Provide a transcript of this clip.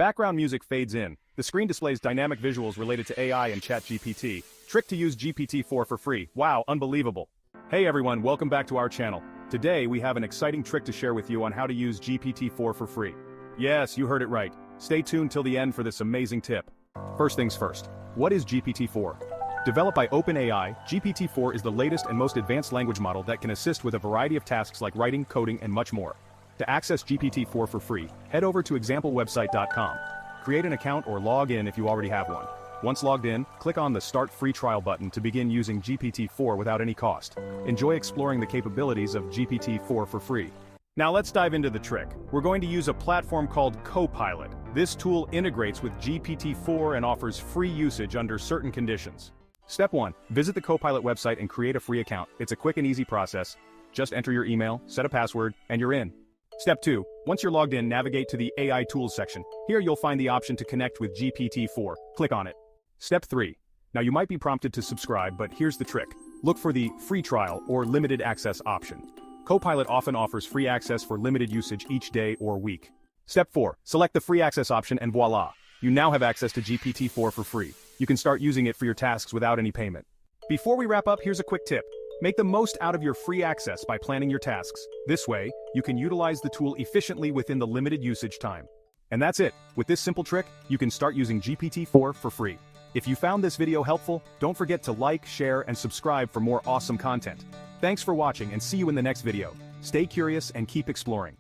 Background music fades in. The screen displays dynamic visuals related to AI and ChatGPT. Trick to use GPT-4 for free. Wow, unbelievable. Hey everyone, welcome back to our channel. Today we have an exciting trick to share with you on how to use GPT-4 for free. Yes, you heard it right. Stay tuned till the end for this amazing tip. First things first, what is GPT-4? Developed by OpenAI, GPT-4 is the latest and most advanced language model that can assist with a variety of tasks like writing, coding, and much more. To access GPT-4 for free, head over to examplewebsite.com. Create an account or log in if you already have one. Once logged in, click on the Start Free Trial button to begin using GPT-4 without any cost. Enjoy exploring the capabilities of GPT-4 for free. Now let's dive into the trick. We're going to use a platform called Copilot. This tool integrates with GPT-4 and offers free usage under certain conditions. Step 1. Visit the Copilot website and create a free account. It's a quick and easy process. Just enter your email, set a password, and you're in. Step 2. Once you're logged in, navigate to the AI Tools section. Here you'll find the option to connect with GPT-4. Click on it. Step 3. Now you might be prompted to subscribe, but here's the trick. Look for the free trial or limited access option. Copilot often offers free access for limited usage each day or week. Step 4. Select the free access option and voila! You now have access to GPT-4 for free. You can start using it for your tasks without any payment. Before we wrap up, here's a quick tip. Make the most out of your free access by planning your tasks. This way, you can utilize the tool efficiently within the limited usage time. And that's it. With this simple trick, you can start using GPT-4 for free. If you found this video helpful, don't forget to like, share, and subscribe for more awesome content. Thanks for watching and see you in the next video. Stay curious and keep exploring.